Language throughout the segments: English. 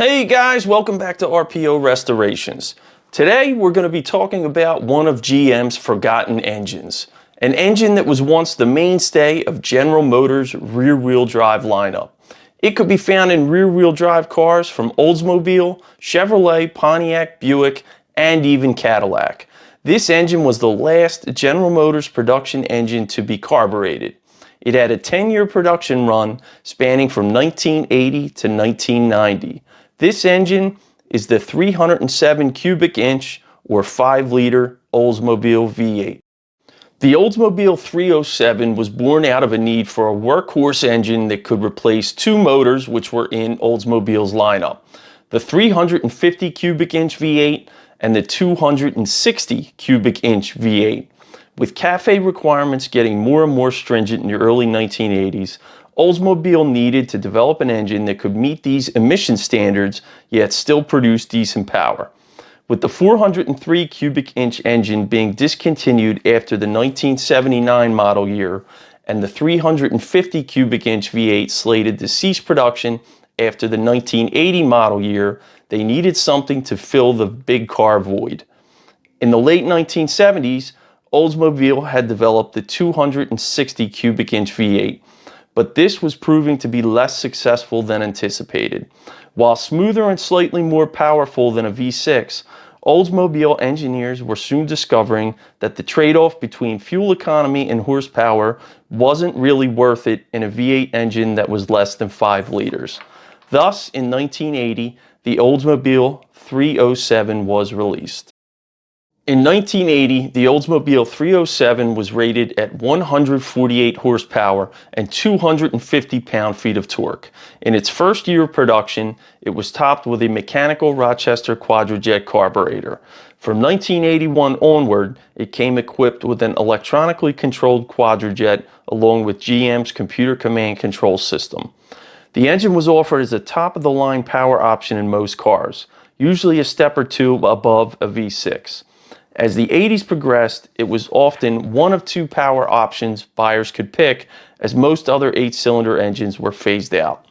Hey guys, welcome back to RPO Restorations. Today we're going to be talking about one of GM's forgotten engines. An engine that was once the mainstay of General Motors' rear-wheel drive lineup. It could be found in rear-wheel drive cars from Oldsmobile, Chevrolet, Pontiac, Buick, and even Cadillac. This engine was the last General Motors production engine to be carbureted. It had a 10-year production run spanning from 1980 to 1990. This engine is the 307 cubic inch or 5-liter Oldsmobile V8. The Oldsmobile 307 was born out of a need for a workhorse engine that could replace two motors which were in Oldsmobile's lineup, the 350 cubic inch V8 and the 260 cubic inch V8. With CAFE requirements getting more and more stringent in the early 1980s, Oldsmobile needed to develop an engine that could meet these emission standards yet still produce decent power. With the 403 cubic inch engine being discontinued after the 1979 model year and the 350 cubic inch V8 slated to cease production after the 1980 model year, they needed something to fill the big car void. In the late 1970s, Oldsmobile had developed the 260 cubic inch V8, but this was proving to be less successful than anticipated. While smoother and slightly more powerful than a V6, Oldsmobile engineers were soon discovering that the trade-off between fuel economy and horsepower wasn't really worth it in a V8 engine that was less than 5 liters. Thus, in 1980, the Oldsmobile 307 was released. In 1980, the Oldsmobile 307 was rated at 148 horsepower and 250 pound-feet of torque. In its first year of production, it was topped with a mechanical Rochester quadrajet carburetor. From 1981 onward, it came equipped with an electronically controlled quadrajet along with GM's computer command control system. The engine was offered as a top-of-the-line power option in most cars, usually a step or two above a V6. As the 80s progressed, it was often one of two power options buyers could pick, as most other 8-cylinder engines were phased out.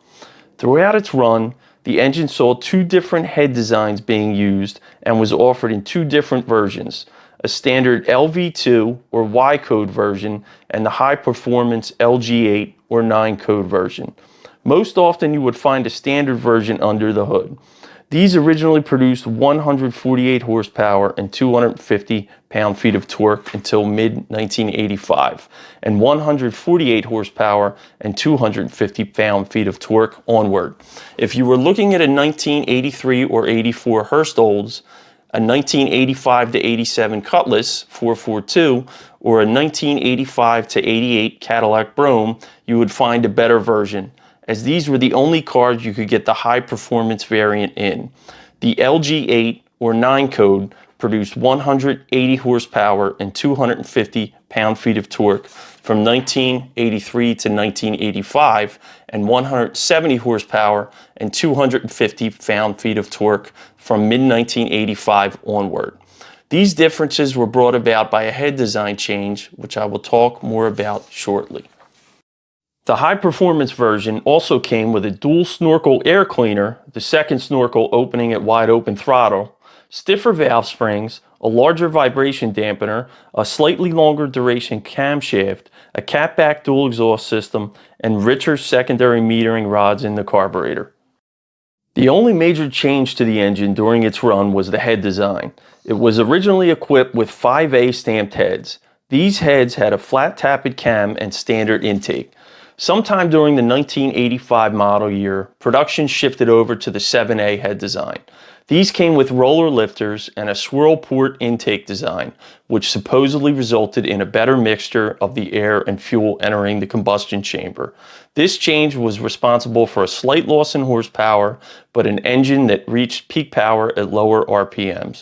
Throughout its run, the engine saw two different head designs being used and was offered in two different versions, a standard LV2 or Y code version and the high-performance LG8 or 9 code version. Most often you would find a standard version under the hood. These originally produced 148 horsepower and 250 pound-feet of torque until mid-1985, and 148 horsepower and 250 pound-feet of torque onward. If you were looking at a 1983 or 84 Hurst Olds, a 1985 to 87 Cutlass 442, or a 1985 to 88 Cadillac Brougham, you would find a better version, as these were the only cars you could get the high-performance variant in. The LG8 or 9 code produced 180 horsepower and 250 pound-feet of torque from 1983 to 1985, and 170 horsepower and 250 pound-feet of torque from mid-1985 onward. These differences were brought about by a head design change, which I will talk more about shortly. The high-performance version also came with a dual snorkel air cleaner, the second snorkel opening at wide open throttle, stiffer valve springs, a larger vibration dampener, a slightly longer duration camshaft, a catback dual exhaust system, and richer secondary metering rods in the carburetor. The only major change to the engine during its run was the head design. It was originally equipped with 5A stamped heads. These heads had a flat tappet cam and standard intake. Sometime during the 1985 model year, production shifted over to the 7A head design. These came with roller lifters and a swirl port intake design, which supposedly resulted in a better mixture of the air and fuel entering the combustion chamber. This change was responsible for a slight loss in horsepower, but an engine that reached peak power at lower RPMs.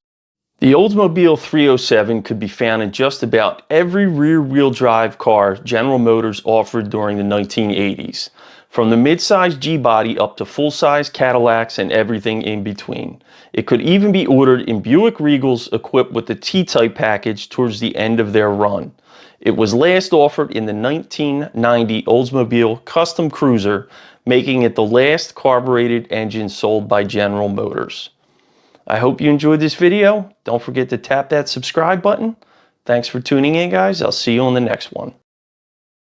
The Oldsmobile 307 could be found in just about every rear-wheel drive car General Motors offered during the 1980s, from the mid-size G-body up to full-size Cadillacs and everything in between. It could even be ordered in Buick Regals equipped with the T-Type package towards the end of their run. It was last offered in the 1990 Oldsmobile Custom Cruiser, making it the last carbureted engine sold by General Motors. I hope you enjoyed this video. Don't forget to tap that subscribe button. Thanks for tuning in, guys. I'll see you on the next one.